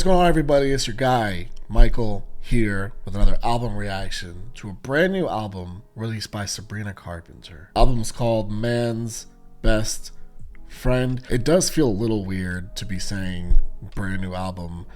What's going on, everybody? It's your guy, Michael, here with another album reaction to a brand new album released by Sabrina Carpenter. The album's called Man's Best Friend. It does feel a little weird to be saying brand new album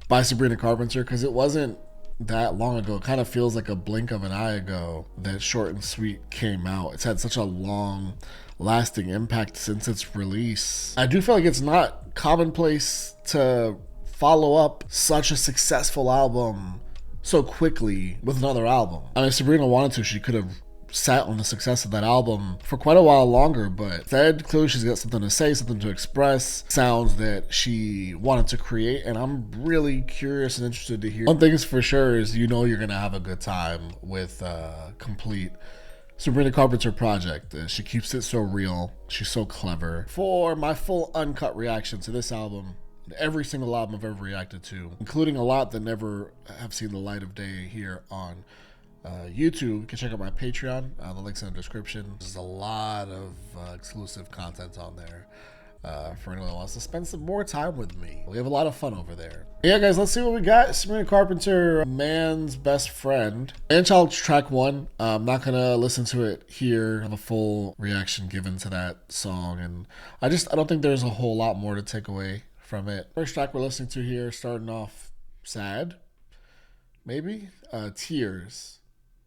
by Sabrina Carpenter because it wasn't that long ago. It kind of feels like a blink of an eye ago that Short and Sweet came out. It's had such a long lasting impact since its release. I do feel like it's not commonplace to follow up such a successful album so quickly with another album. I mean, if Sabrina wanted to, she could have sat on the success of that album for quite a while longer, but instead, clearly she's got something to say, something to express, sounds that she wanted to create, and I'm really curious and interested to hear. One thing is for sure is you're gonna have a good time with complete Sabrina Carpenter project. She keeps it so real. She's so clever. For my full uncut reaction to this album, every single album I've ever reacted to, including a lot that never have seen the light of day here on YouTube, you can check out my Patreon. The link's in the description. There's a lot of exclusive content on there for anyone who wants to spend some more time with me. We have a lot of fun over there. Yeah, guys, let's see what we got. Sabrina Carpenter, Man's Best Friend. Man-Child track 1. I'm not gonna listen to it here. I have a full reaction given to that song, and I don't think there's a whole lot more to take away from it. First track we're listening to here, starting off sad, maybe. Tears,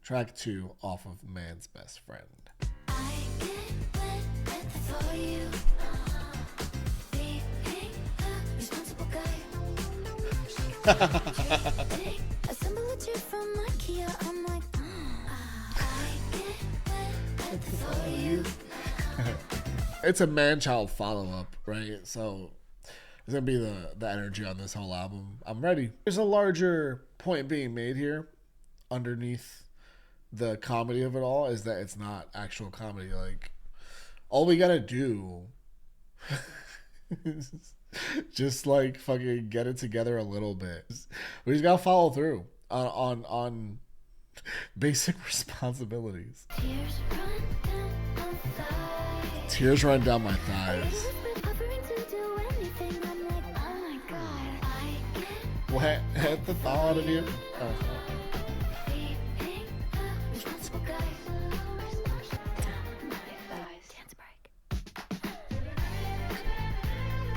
track 2 off of Man's Best Friend. I get wet for you. It's a Man-Child follow-up, right? So it's gonna be the energy on this whole album. I'm ready. There's a larger point being made here underneath the comedy of it all, is that it's not actual comedy. Like, all we gotta do is just like fucking get it together a little bit. We just gotta follow through on basic responsibilities. Tears run down my thighs. What at the thought of you? Oh.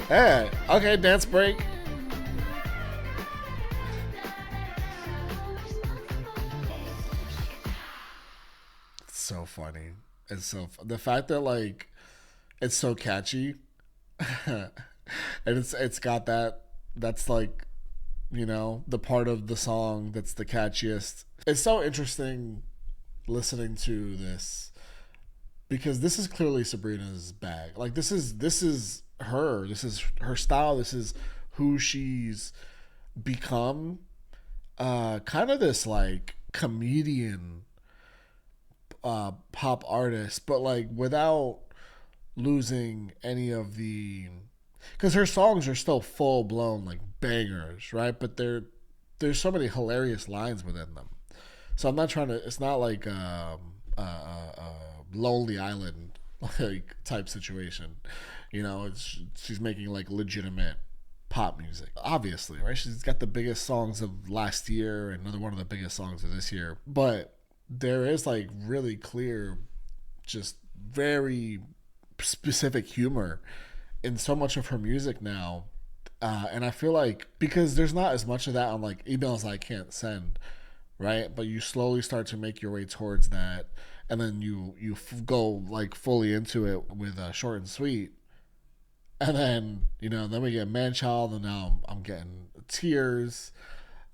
Hey, okay, dance break. It's so funny. The fact that like it's so catchy, and it's got that's like, the part of the song that's the catchiest. It's so interesting listening to this because this is clearly Sabrina's bag. Like this is her. This is her style. This is who she's become. Kind of this like comedian, pop artist, but like without losing any of the, because her songs are still full blown like bangers, right? But there's so many hilarious lines within them. So I'm not trying to. It's not like Lonely Island like type situation. She's making like legitimate pop music, obviously, right? She's got the biggest songs of last year and another one of the biggest songs of this year. But there is like really clear, just very specific humor in so much of her music now. And I feel like because there's not as much of that on like Emails I Can't Send, right? But you slowly start to make your way towards that, and then you go like fully into it with Short and Sweet, and then then we get Man-Child, and now I'm getting Tears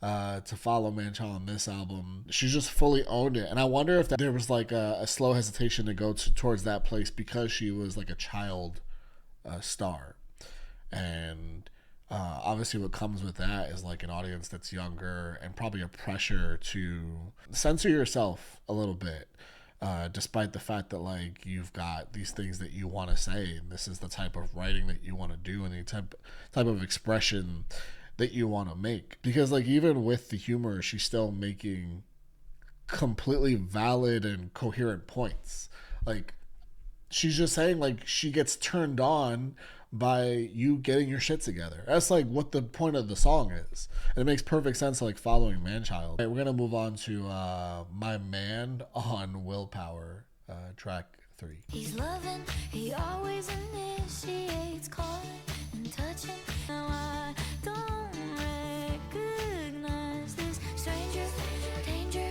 to follow Man-Child on this album. She's just fully owned it, and I wonder if there was like a slow hesitation to go towards that place because she was like a child star, and obviously what comes with that is like an audience that's younger and probably a pressure to censor yourself a little bit, despite the fact that like you've got these things that you want to say, and this is the type of writing that you want to do, and the type of expression that you want to make. Because like even with the humor, she's still making completely valid and coherent points. Like she's just saying like she gets turned on by you getting your shit together. That's like what the point of the song is. And it makes perfect sense, like following Manchild. Right, we're gonna move on to My Man on Willpower, track 3. He's loving, he always initiates, calling and touching. Now I don't recognize this stranger, danger,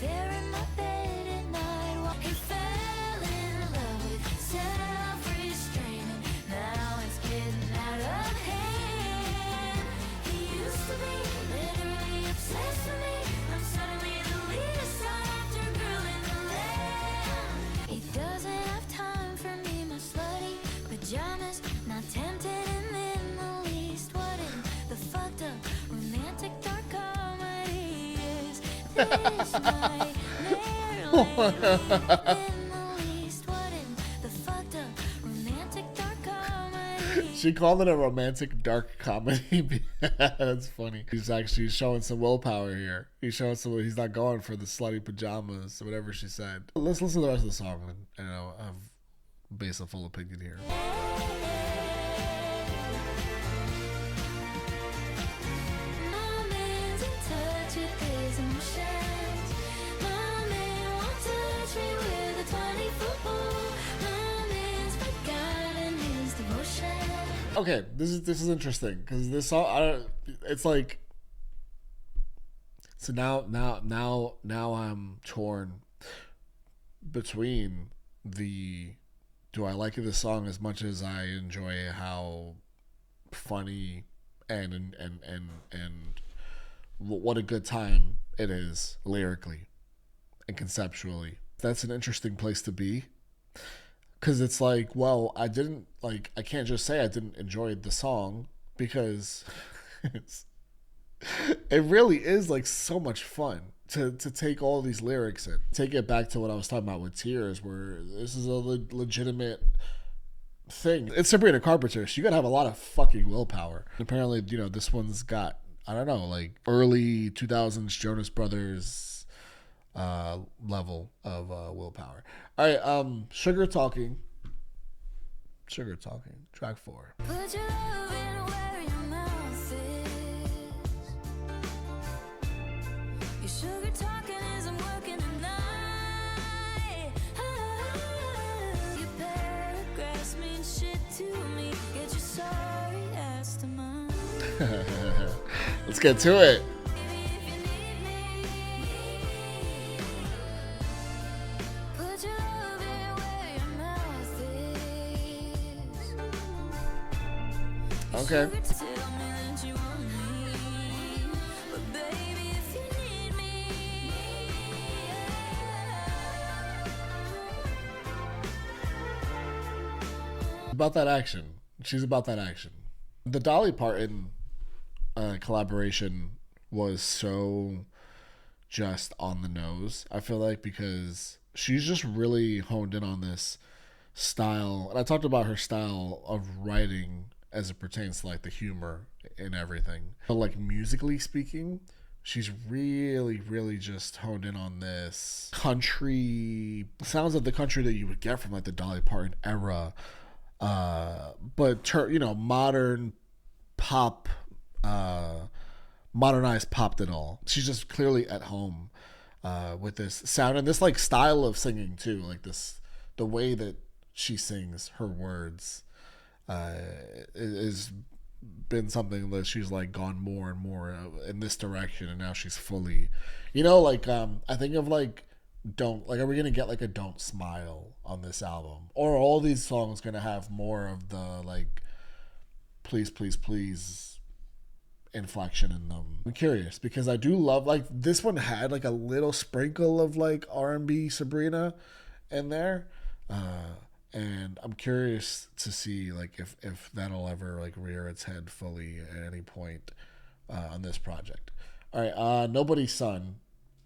there in my bed at night. He fell in love with self-restraining, now it's getting out of hand. He used to be literally obsessed with me, I'm suddenly the least sought after girl in the land. He doesn't have time for me, my slutty pajamas, not tempted him in the least. What in the fucked up romantic dark comedy is this nightmare in the least? What in the fucked up romantic dark comedy? She called it a romantic dark comedy. That's funny. He's showing some willpower here. He's showing some. He's not going for the slutty pajamas or whatever she said. Let's listen to the rest of the song and I'll base a full opinion here. My man's in touch with his emotions. My man won't touch me with a 20-foot pole. My man's forgotten his devotion. Okay, this is interesting because this song, it's like, so now I'm torn between do I like this song as much as I enjoy how funny and what a good time it is lyrically and conceptually. That's an interesting place to be. Because it's like, well, I can't just say I didn't enjoy the song because it really is like so much fun to take all these lyrics and take it back to what I was talking about with Tears, where this is a legitimate thing. It's Sabrina Carpenter, so you gotta have a lot of fucking willpower. Apparently, this one's got, I don't know, like early 2000s Jonas Brothers level of willpower. All right, Sugar Talking, track 4. Put your love in where your mouth is. Your sugar talking isn't working tonight. Your paragraphs mean shit to me. Get your sorry ass to mine. Let's get to it. Baby, if you need me, put your love in where your mouth is. Okay. Tell me that you want me, but baby, if you need me, About that action. She's about that action. The Dolly Parton collaboration was so just on the nose, I feel like, because she's just really honed in on this style. And I talked about her style of writing as it pertains to like the humor and everything. But like musically speaking, she's really, really just honed in on this country sounds of the country that you would get from like the Dolly Parton era. But modern pop, modernized popped it all. She's just clearly at home with this sound and this like style of singing too. Like the way that she sings her words is been something that she's like gone more and more in this direction, and now she's fully, I think of like are we gonna get like a Don't Smile on this album, or are all these songs gonna have more of the like please please please inflection in them? I'm curious because I do love, like, this one had like a little sprinkle of like R&B Sabrina in there, and I'm curious to see like if that'll ever like rear its head fully at any point on this project. All right, Nobody's Son.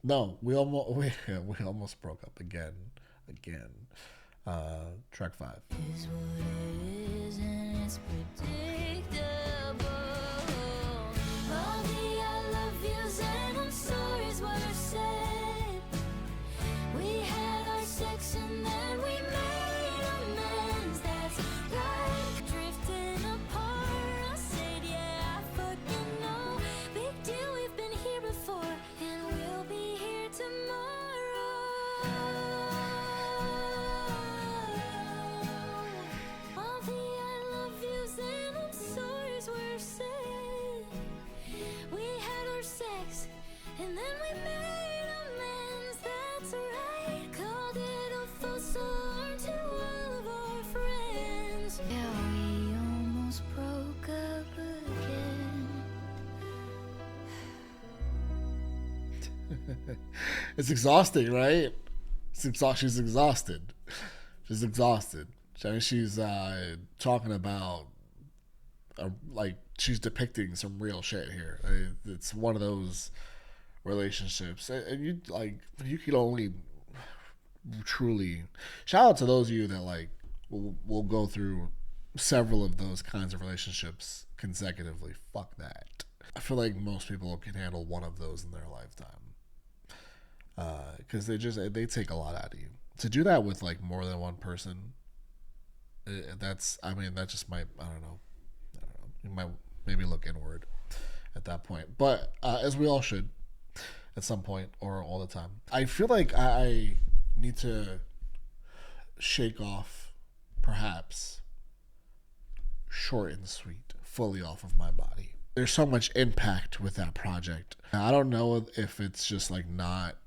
No, we almost broke up again. Track 5. is what it is and it's predictable. All the I love yous and I'm sorry is what I said. We had our sex and then we made amends. That's right. Drifting It's exhausting, right? She's exhausted. She's exhausted. I mean, she's talking about like she's depicting some real shit here. It's one of those relationships, and you can only truly shout out to those of you that like will go through several of those kinds of relationships consecutively. Fuck that. I feel like most people can handle one of those in their lifetime because they take a lot out of you. To do that with like more than one person, that just might I don't know. You might maybe look inward at that point, but as we all should at some point or all the time. I feel like I need to shake off, perhaps, short and sweet, fully off of my body. There's so much impact with that project. I don't know if it's just like not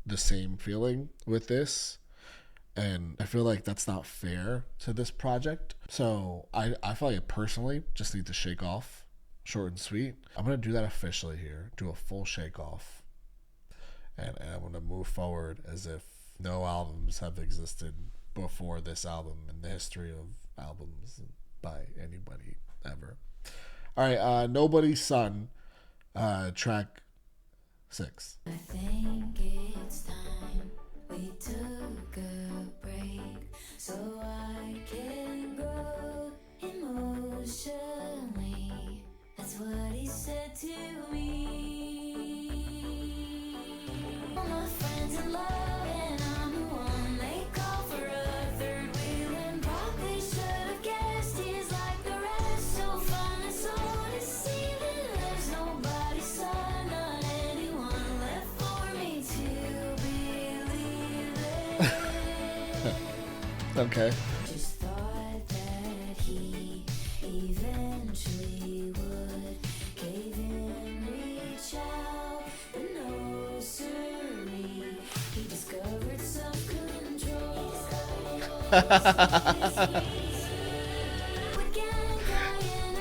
the same feeling with this, and I feel like that's not fair to this project. So I feel like I personally just need to shake off, short and sweet. I'm gonna do that officially here, do a full shake off, and I'm gonna move forward as if no albums have existed before this album in the history of albums by anybody ever. All right, Nobody's Son, track 6. I think it's time we took a break so I can grow emotionally. That's what he said to me. All my friends in love and I'm the one they call for a third wheel, and probably should have guessed he's like the rest, so fun and so deceiving. There's nobody's son, not anyone left for me to believe it. Okay. Just thought that he eventually would cave in, reach out, but no siree. He discovered self-control.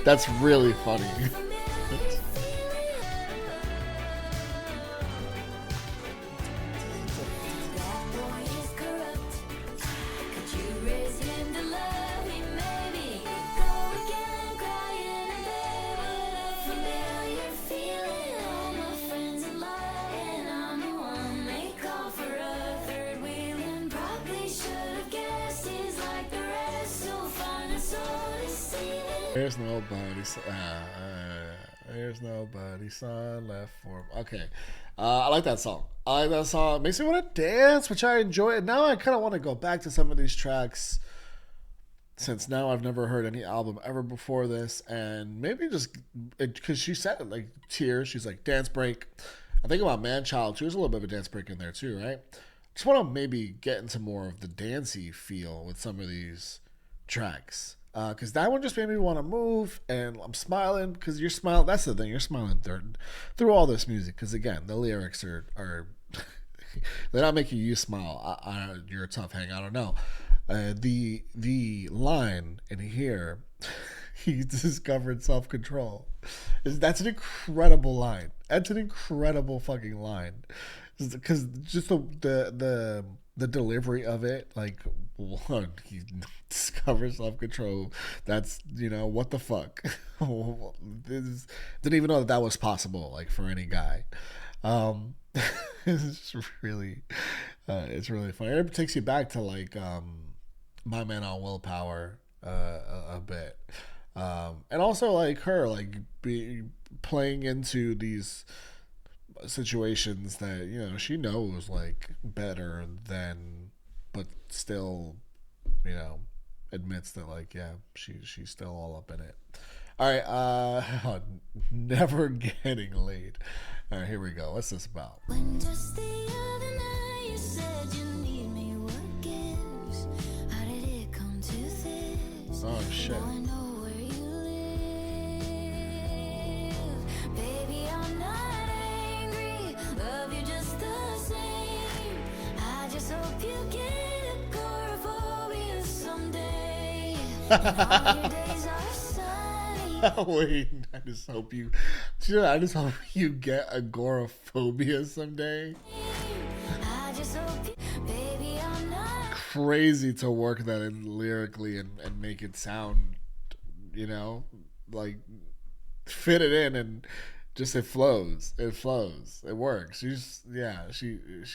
That's really funny. That boy is corrupt. Could you raise him to love me, maybe? Go again, crying in bed with a familiar feeling. All my friends in love, and I'm the one they call for a third wheel, and probably should have guessed he's like the rest, so fine and so deceiving. There's nobody's son left for him. Okay. I like that song. It makes me want to dance, which I enjoy. And now I kind of want to go back to some of these tracks, since now I've never heard any album ever before this. And maybe just, because she said it, like, Tears. She's like, dance break. I think about Man Child too. There's a little bit of a dance break in there too, right? Just want to maybe get into more of the dancey feel with some of these tracks. Because that one just made me want to move, and I'm smiling because you're smiling. That's the thing, you're smiling through all this music. Because again, the lyrics are they're not making you smile. You're a tough hang. I don't know. The line in here, he discovered self-control. That's an incredible line. That's an incredible fucking line. Because just the delivery of it, like, one, he discovers self-control. That's, what the fuck. Didn't even know that was possible, like, for any guy. It's really funny. It takes you back to, like, My Man on Willpower a bit. And also, like, her, like, playing into these situations that she knows like better than, but still admits that, like, yeah, she's still all up in it. All right, Never Getting Laid. All right, here we go. What's this about? When just the other night you said you need me, what gives? How did it come to this? Oh shit. I know where you live. Baby, I'm not angry. Love you just the same. I just hope you get agoraphobia someday. And all your days are sunny. Wait, I just hope you Dude, I just hope you get agoraphobia someday. I just hope baby, I'm not. Crazy to work that in lyrically and make it sound, like fit it in and just it flows. It flows. It works. She's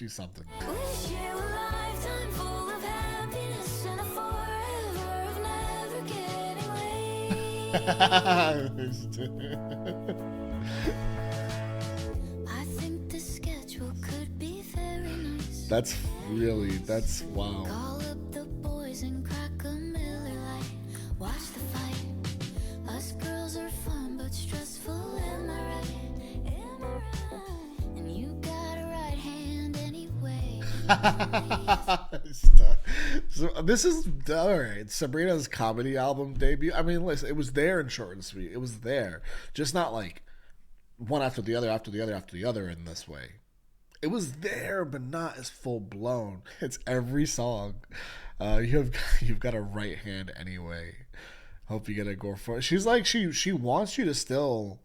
something. Wish you a lifetime full of happiness and a forever of never getting late. I think the schedule could be very nice. That's wow. Call up the boys and crack a Miller Lite. Watch the fight. Us girls are fun but stressful. Am I right? Am I right? And you got a right hand anyway. Stop. So this is all right. Sabrina's comedy album debut. I mean, listen, it was there in Short and Sweet. It was there, just not like one after the other, after the other, after the other in this way. It was there, but not as full blown. It's every song. You've got a right hand anyway. Hope you get a gore for it. She's like she wants you to still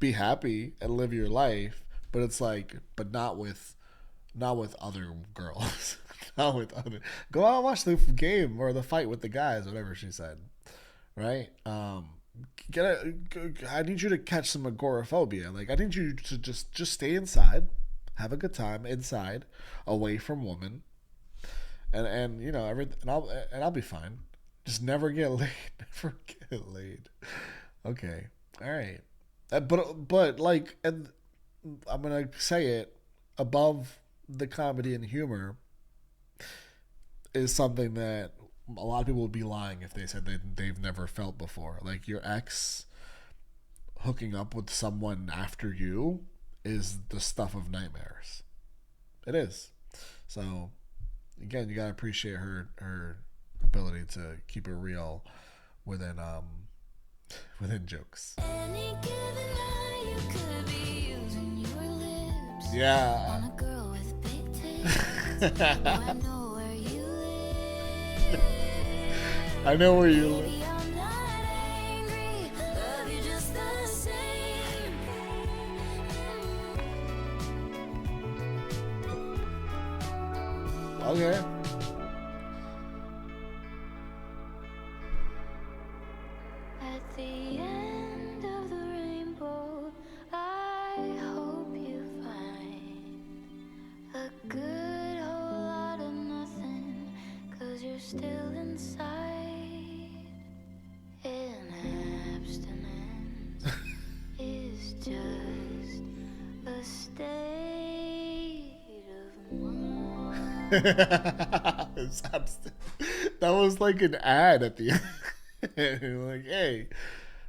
be happy and live your life, but it's like, but not with other girls. Not with other. Go out and watch the game or the fight with the guys, whatever she said. Right? I need you to catch some agoraphobia. Like, I need you to just stay inside, have a good time inside, away from women, and everything, and I'll be fine. Just never get laid. Never get laid. Okay, all right. But like, and I'm gonna say it, above the comedy and humor is something that a lot of people would be lying if they said they've never felt before. Like, your ex hooking up with someone after you is the stuff of nightmares. It is. So, again, you gotta appreciate her ability to keep it real within jokes. Any given night you could be using your lips on Yeah. a girl with big tits. I know where you live. I know where you live. Baby, I'm not angry. Love you just the same. Okay. At the end of the rainbow, I hope you find a good whole lot of nothing, 'cause you're still inside. And abstinence is just a state of mind. That was like an ad at the end. Like, hey,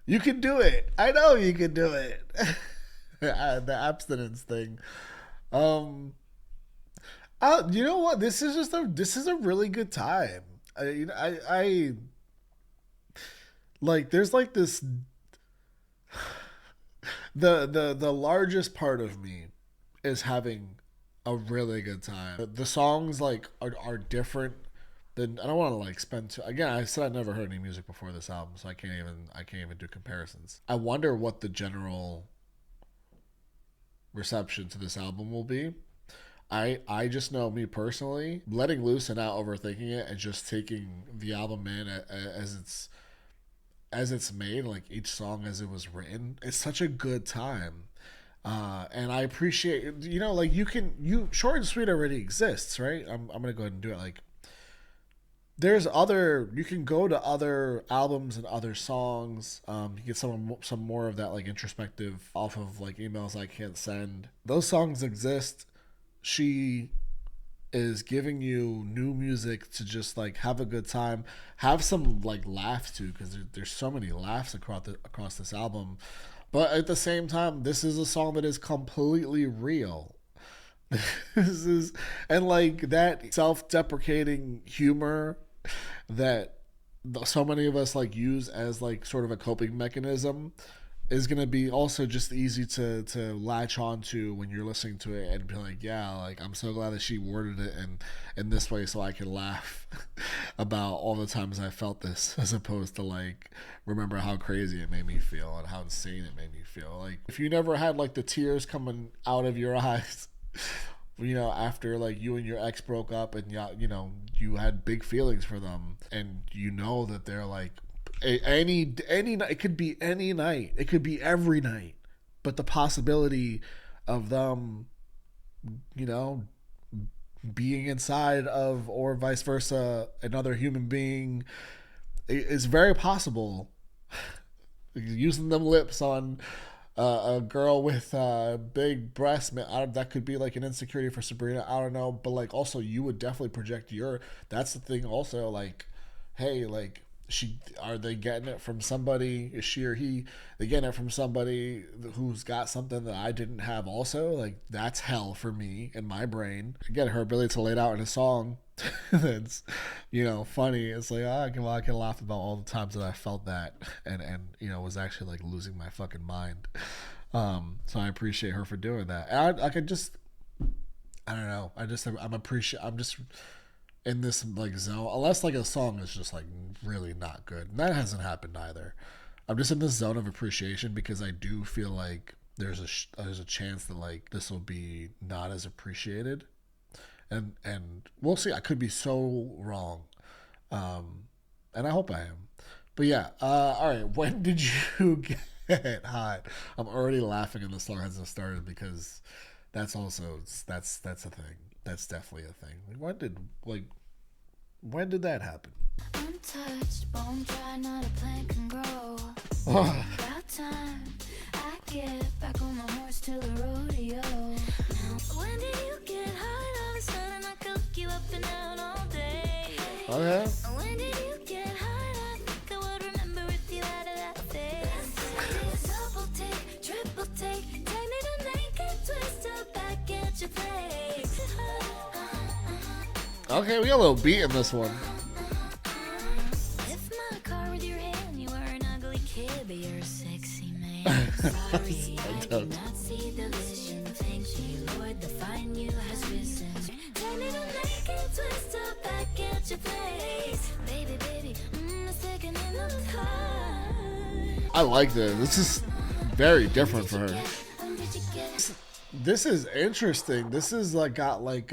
you can do it. I know you can do it. The abstinence thing. You know what? This is a really good time. I like, there's like this. The largest part of me is having a really good time. The songs like are different. Then I don't want to like spend again. I said I never heard any music before this album, so I can't even do comparisons. I wonder what the general reception to this album will be. I just know, me personally, letting loose and not overthinking it and just taking the album in as it's made, like each song as it was written. It's such a good time. And I appreciate, like, you Short and Sweet already exists, right? I'm gonna go ahead and do it. Like, you can go to other albums and other songs. You get some more of that, like, introspective off of, like, Emails I Can't Send. Those songs exist. She is giving you new music to just, like, have a good time, have some, like, laughs too, because there's so many laughs across this album. But at the same time, this is a song that is completely real. And like that self-deprecating humor that so many of us like use as like sort of a coping mechanism is gonna be also just easy to latch on to when you're listening to it and be like, yeah, like I'm so glad that she worded it in this way so I can laugh about all the times I felt this, as opposed to like remember how crazy it made me feel and how insane it made me feel. Like if you never had like the tears coming out of your eyes, you know, after like you and your ex broke up and you know you had big feelings for them, and you know that they're like any it could be any night, it could be every night, but the possibility of them, you know, being inside of, or vice versa, another human being is very possible. Using them lips on a girl with big breasts, man, that could be like an insecurity for Sabrina. I don't know, but like also you would definitely project your. That's the thing. Also, like, hey, like are they getting it from somebody? Is she or he they getting it from somebody who's got something that I didn't have? Also, like that's hell for me in my brain. Again, her ability to lay it out in a song. That's, you know, funny. It's like, I can laugh about all the times that I felt that and you know was actually like losing my fucking mind. So I appreciate her for doing that. And I could just, I don't know. I'm just in this like zone, unless like a song is just like really not good, and that hasn't happened either. I'm just in this zone of appreciation because I do feel like there's a chance that like this will be not as appreciated, and we'll see. I could be so wrong, and I hope I am. But yeah, all right. When did you get hot? I'm already laughing, and the song hasn't started because that's also that's a thing. That's definitely a thing. When did that happen? Untouched, bone dry, not a plant can grow. About time I get back on the horse to the rodeo. Now, when did you get hot? All of a sudden I could look you up and down all day. Okay. When did you get hot? I think I would remember if you had that face. Double take, triple take, take me to naked, twist up back at your place. Okay, we got a little beat in this one. If my car with your hand, you were an ugly kid, but you're a sexy man. Sorry, I did not see the vision. Thank you, Lord, the find you has risen. Take me to naked, twist up back at your place. Baby, baby, a second in the car. I like this. This is very different for her. This is interesting. This is like got like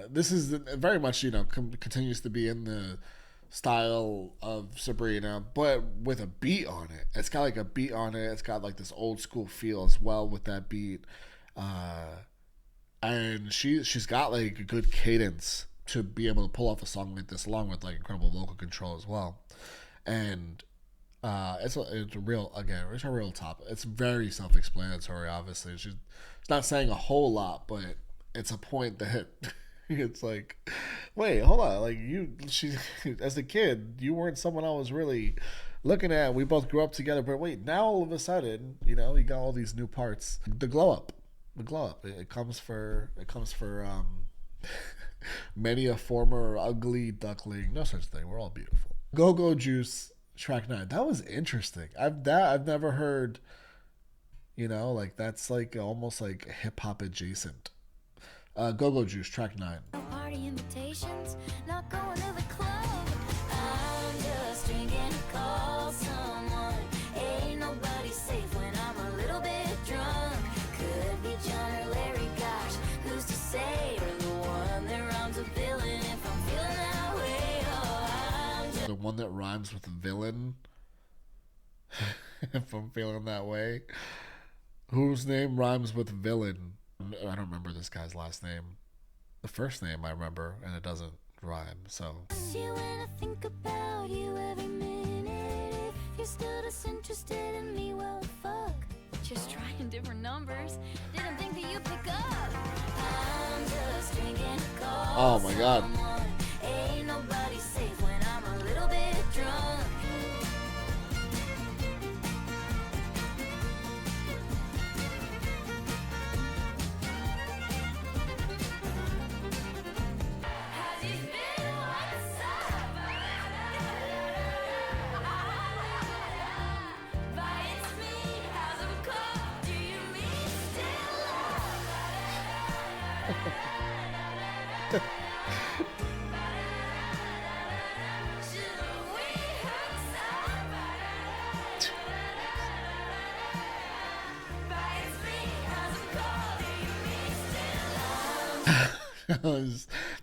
this is very much, you know, continues to be in the style of Sabrina, but with a beat on it. It's got like a beat on it. It's got like this old school feel as well with that beat, and she's got like a good cadence to be able to pull off a song like this, along with like incredible vocal control as well. And it's a real, again, it's a real topic. It's very self-explanatory. Obviously, she's not saying a whole lot, but it's a point that it's like, wait, hold on, like she as a kid, you weren't someone I was really looking at. We both grew up together, but wait, now all of a sudden, you know, you got all these new parts. The glow up. It comes for many a former ugly duckling. No such thing. We're all beautiful. GoGo Juice. Track 9. That was interesting. I've never heard, you know, like that's like almost like hip hop adjacent. GoGo Juice, track 9. Party invitations, not going to the club. I'm just drinking, call someone. Ain't nobody safe when I'm a little bit drunk. Could be John or Larry, gosh, who's to say? Or the one that rhymes with villain if I'm feeling that way. Oh, the one that rhymes with villain. If I'm feeling that way. Whose name rhymes with villain? I don't remember this guy's last name. The first name I remember, and it doesn't rhyme, so. you when I think about you every minute. If you're still disinterested in me, well, fuck. Just trying different numbers. Didn't think that you'd pick up. I'm just drinking, call Oh my god. someone. Ain't nobody safe when I'm a little bit drunk.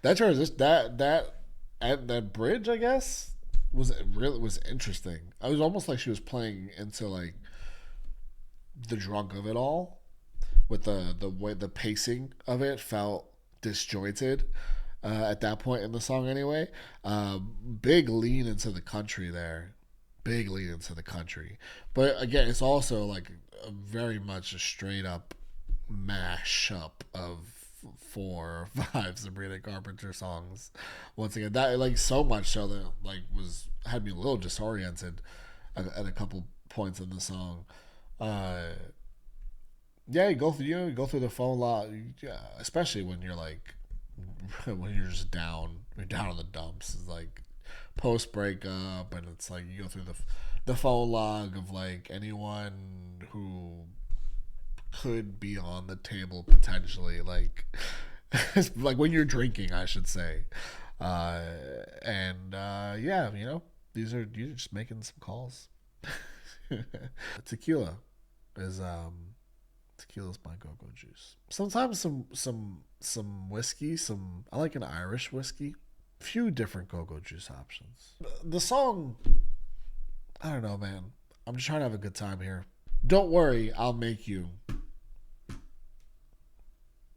That transition, that bridge, I guess, was interesting. I was almost like she was playing into like the drunk of it all, with the way the pacing of it felt disjointed at that point in the song. Anyway, big lean into the country there, big lean into the country. But again, it's also like very much a straight up mash up of 4 or 5 Sabrina Carpenter songs. Once again, that like so much so that like was had me a little disoriented at a couple points in the song. Uh, yeah, you go through the phone lot, yeah, especially when you're like when you're just down, you're down in the dumps. It's like post breakup, and it's like you go through the phone log of like anyone who could be on the table potentially, like like when you're drinking, I should say. uh and yeah, you know, you're just making some calls. Tequila is tequila's my go-go juice. Sometimes some whiskey, some I like an Irish whiskey. Few different go-go juice options. The song, I don't know, man. I'm just trying to have a good time here. Don't worry, I'll make you.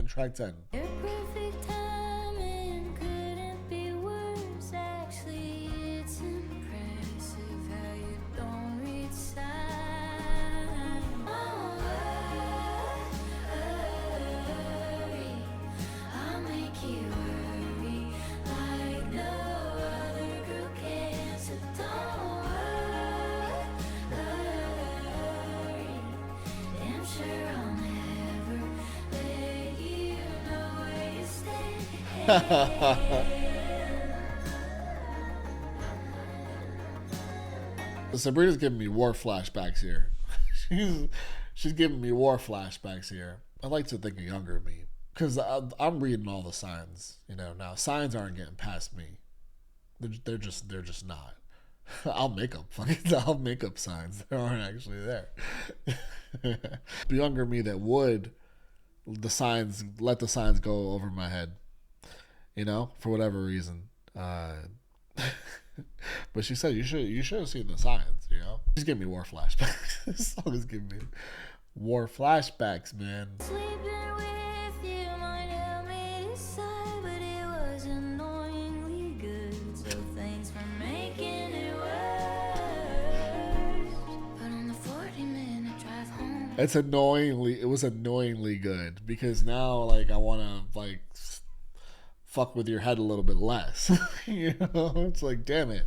Track 10. Your perfect timing couldn't be worse. Actually, it's impressive how you don't read signs. Don't worry, I'll make you worry like no other girl can. So don't worry, I'm sure I'll never let you know where you stay. Sabrina's giving me war flashbacks here. she's she's giving me war flashbacks here. I like to think of younger me because I'm reading all the signs. You know, now signs aren't getting past me. They're just not. I'll make up I'll make up signs that aren't actually there. The younger me that would let the signs go over my head, you know, for whatever reason. But she said you should have seen the signs, you know. She's giving me war flashbacks. This song is giving me war flashbacks, man. Sleeping with you might help me decide, but it was annoyingly good. So thanks for making it worse. But on the 40-minute drive home, It was annoyingly good because now like I want to like fuck with your head a little bit less. You know, it's like, damn it,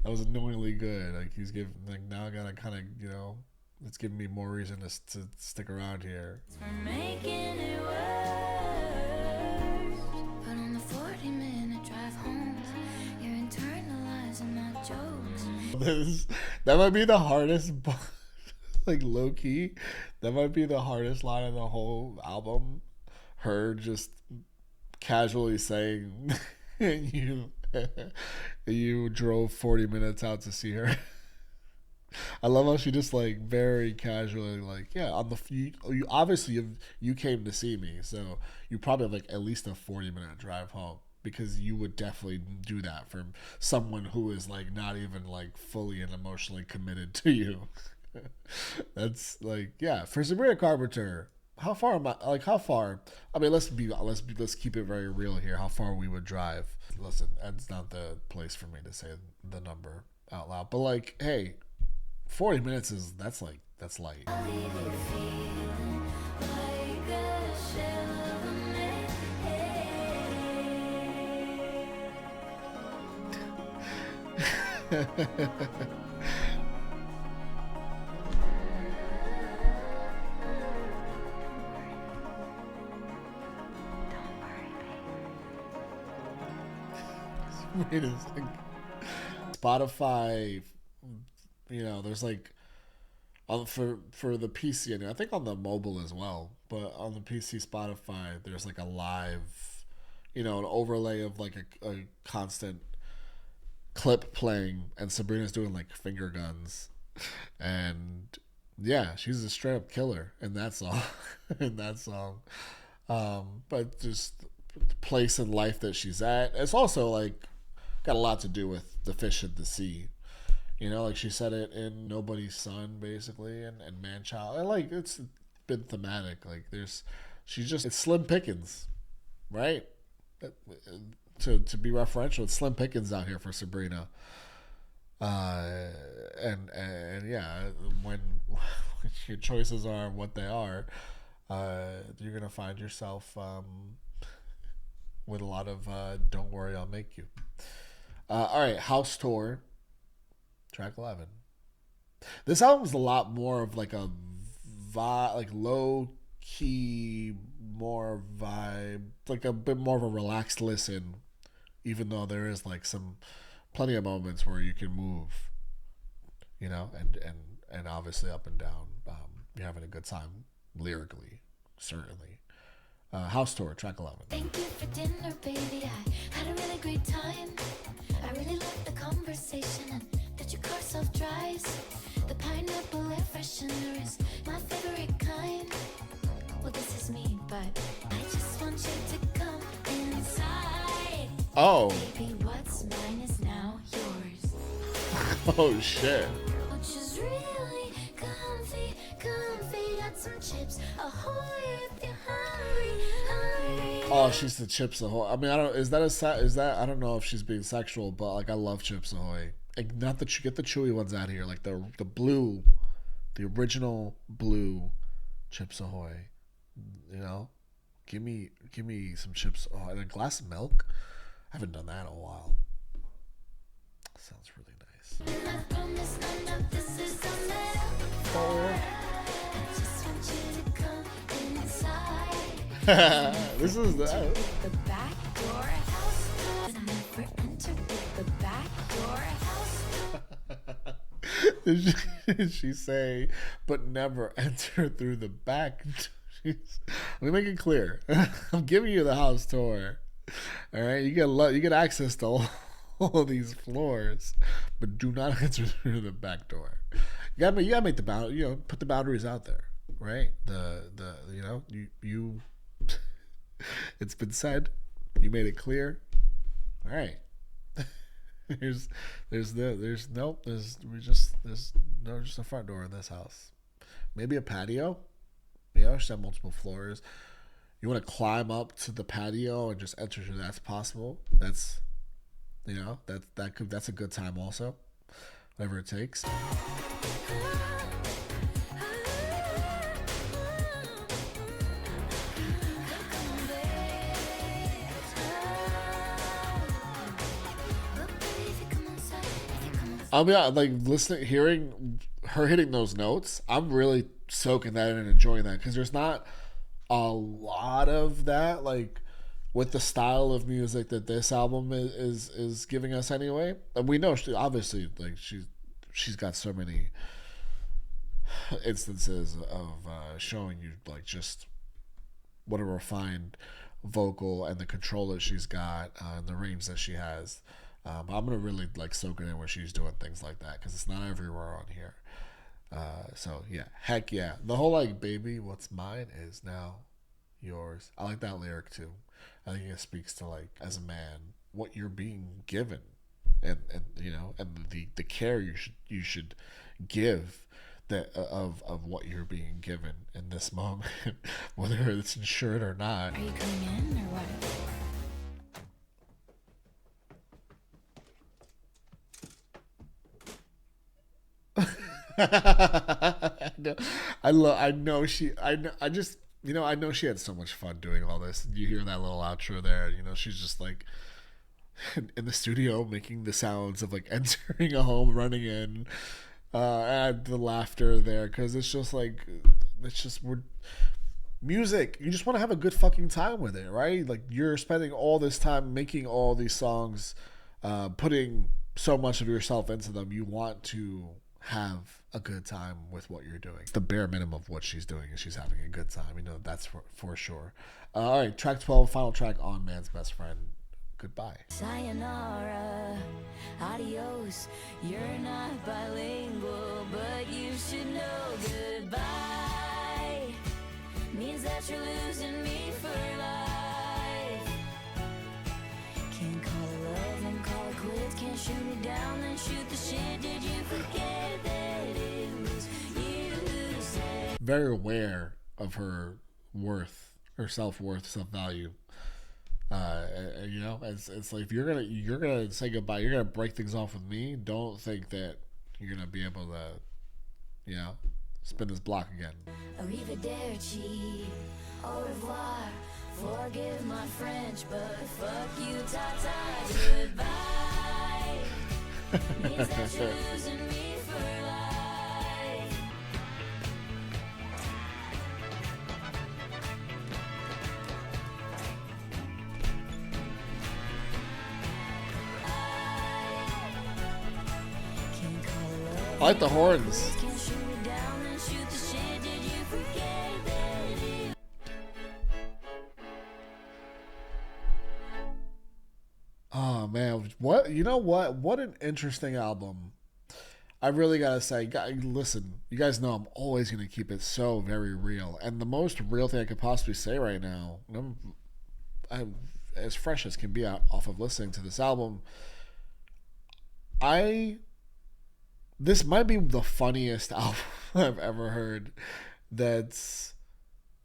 that was annoyingly good. Like he's giving, like, now I gotta kind of, you know, it's giving me more reason to stick around here. for making it worse. But on the 40-minute drive home, you're internalizing my jokes. That might be the hardest, like low key, that might be the hardest line of the whole album. Her just casually saying, you you drove 40 minutes out to see her. I love how she just like very casually like, yeah, on the you obviously you came to see me, so you probably have like at least a 40-minute drive home, because you would definitely do that for someone who is like not even like fully and emotionally committed to you. That's like, yeah, for Sabrina Carpenter. How far am I? Like, how far? I mean, let's keep it very real here. How far we would drive? Listen, it's not the place for me to say the number out loud, but like, hey, 40 minutes that's light. I'll leave you feeling like a shell of a man. Wait a second. Spotify, you know, there's like For the PC, and I think on the mobile as well. But on the PC Spotify, there's like a live, an overlay of like a constant clip playing, and Sabrina's doing like finger guns, and yeah, she's a straight up killer in that song. in that song, but just the place in life that she's at. It's also like got a lot to do with the fish in the sea. Like she said it in Nobody's Son, basically, and Man Child. And like it's been thematic. Like it's slim pickings, right? To be referential, it's slim pickings out here for Sabrina. And yeah, when your choices are what they are, you're gonna find yourself with a lot of "Don't worry, I'll make you." All right, House Tour, track 11. This album's a lot more of like a vibe, like low key, more vibe, like a bit more of a relaxed listen. Even though there is like plenty of moments where you can move, and obviously up and down. You're having a good time lyrically, certainly. House Tour, track 11. Thank you for dinner, baby. I had a really great time. I really liked the conversation and that your car self-drives. The pineapple air freshener is my favorite kind. Well, this is me, but I just want you to come inside. Oh. Baby, what's mine is now yours. Oh, shit. Which is really comfy. Got some chips. Ahoy if you're hungry. Oh, she's the Chips Ahoy. I mean, I don't. Is that? I don't know if she's being sexual, but like I love Chips Ahoy. Like, not that you get the chewy ones out here, like the blue, the original blue Chips Ahoy. Give me some Chips Ahoy and a glass of milk. I haven't done that in a while. Sounds really nice. And I promise none of this is a metaphor. I just want you to come inside. This is The back door house door. Never enter with the back door house door. Did she say, but never enter through the back? Let me make it clear. I'm giving you the house tour. All right, you get access to all these floors, but do not enter through the back door. You gotta make the bound. Put the boundaries out there, right? You. It's been said. You made it clear. All right. There's no just a front door in this house. Maybe a patio. Should have multiple floors. You want to climb up to the patio and just enter through. That's possible. That's that's a good time also. Whatever it takes. I'll be like hearing her hitting those notes. I'm really soaking that in and enjoying that because there's not a lot of that, like with the style of music that this album is giving us anyway. And we know obviously like she's got so many instances of showing you like just what a refined vocal and the control that she's got and the range that she has. I'm gonna really like soak it in where she's doing things like that because it's not everywhere on here. So yeah, heck yeah, the whole like "baby, what's mine is now yours." I like that lyric too. I think it speaks to like as a man what you're being given, and the care you should give that of what you're being given in this moment, whether it's insured or not. Are you coming in or what? I know she had so much fun doing all this. You hear that little outro there, she's just like in the studio making the sounds of like entering a home, running in, and the laughter there because it's just we're music. You just want to have a good fucking time with it, right? Like you're spending all this time making all these songs, putting so much of yourself into them. You want to have a good time with what you're doing. The bare minimum of what she's doing is she's having a good time. You know, that's for sure. All right, track 12, final track on Man's Best Friend. Goodbye. Sayonara, adios. You're not bilingual, but you should know goodbye means that you're losing me for life. Can't call it love and call it quits. Can't shoot me down and shoot the shit. Did you forget that it was you who said? Very aware of her worth, her self-worth, self-value. You know, it's like if you're gonna say goodbye, you're gonna break things off with me. Don't think that you're gonna be able to, you know, spin this block again. Arrivederci, au revoir. Forgive my French, but fuck you, ta-ta. Goodbye means that you're losing me for life. Can't call it love. I like the horns. Can't shoot me down and shoot the shit. Did you forget that it? Oh man, what, you know what an interesting album. I really gotta say, listen, you guys know I'm always gonna keep it so very real, and the most real thing I could possibly say right now, I'm as fresh as can be off of listening to this album. This might be the funniest album I've ever heard. That's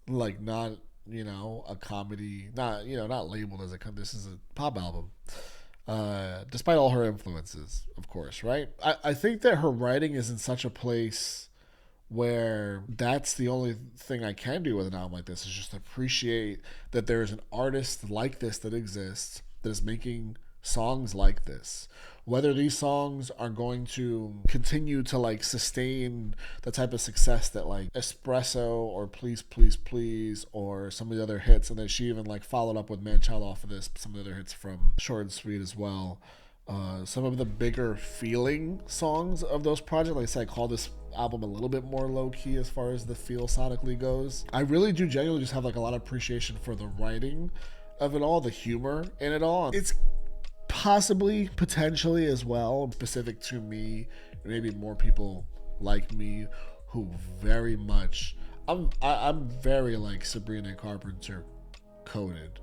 like not, you know, a comedy, not, you know, not labeled as this is a pop album. Despite all her influences, of course, right? I think that her writing is in such a place where that's the only thing I can do with an album like this, is just appreciate that there is an artist like this that exists, that is making songs like this. Whether these songs are going to continue to like sustain the type of success that like Espresso or Please Please Please or some of the other hits, and then she even like followed up with Man Child off of this, some of the other hits from Short and Sweet as well. Some of the bigger feeling songs of those projects, like I said, I call this album a little bit more low-key as far as the feel sonically goes. I really do genuinely just have like a lot of appreciation for the writing of it all, the humor in it all. It's possibly, potentially as well, specific to me, maybe more people like me who very much, I'm very like Sabrina Carpenter coded,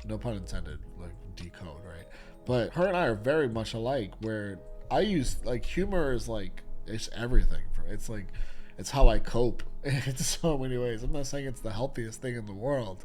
no pun intended, like decode, right? But her and I are very much alike, where I use like humor is like, it's everything. It's like, it's how I cope in so many ways. I'm not saying it's the healthiest thing in the world,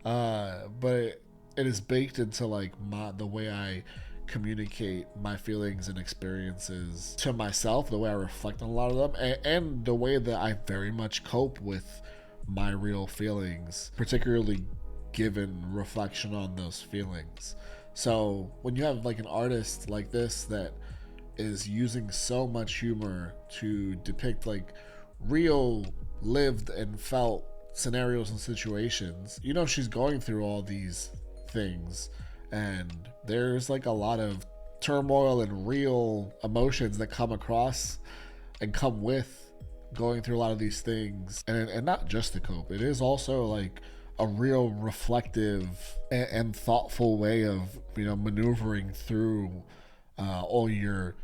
but it is baked into like the way I communicate my feelings and experiences to myself, the way I reflect on a lot of them, and the way that I very much cope with my real feelings, particularly given reflection on those feelings. So when you have like an artist like this that is using so much humor to depict like real lived and felt scenarios and situations, you know, she's going through all these things, and there's like a lot of turmoil and real emotions that come across and come with going through a lot of these things, and not just to cope. It is also like a real reflective and thoughtful way of, you know, maneuvering through all your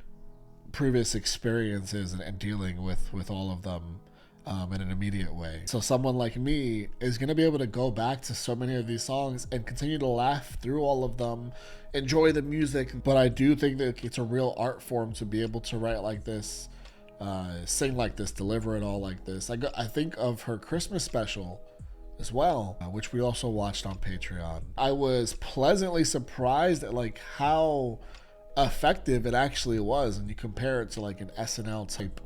previous experiences and dealing with all of them in an immediate way. So someone like me is going to be able to go back to so many of these songs and continue to laugh through all of them, enjoy the music. But I do think that it's a real art form to be able to write like this, sing like this, deliver it all like this. I think of her Christmas special as well, which we also watched on Patreon. I was pleasantly surprised at like how effective it actually was, and you compare it to like an SNL type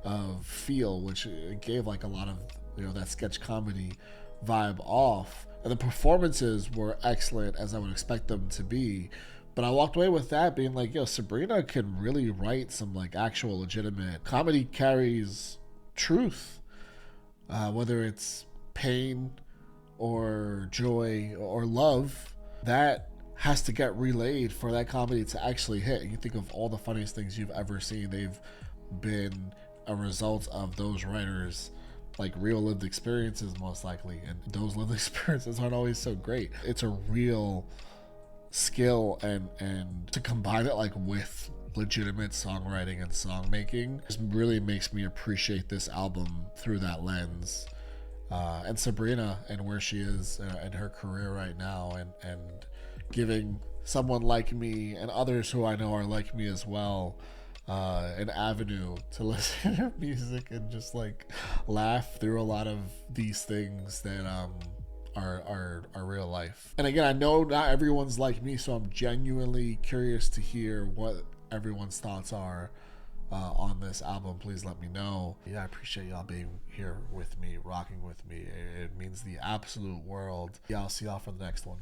of feel, which it gave like a lot of, you know, that sketch comedy vibe off, and the performances were excellent as I would expect them to be. But I walked away with that being like, yo, Sabrina can really write some like actual legitimate comedy, carries truth, whether it's pain or joy or love, that has to get relayed for that comedy to actually hit. And you think of all the funniest things you've ever seen, they've been a result of those writers' like real lived experiences, most likely, and those lived experiences aren't always so great. It's a real skill, and to combine it like with legitimate songwriting and song making just really makes me appreciate this album through that lens. And Sabrina and where she is in her career right now, and giving someone like me and others who I know are like me as well an avenue to listen to music and just like laugh through a lot of these things that are real life. And again, I know not everyone's like me, so I'm genuinely curious to hear what everyone's thoughts are on this album. Please let me know. Yeah, I appreciate y'all being here with me, rocking with me. It means the absolute world. Yeah, I'll see y'all for the next one.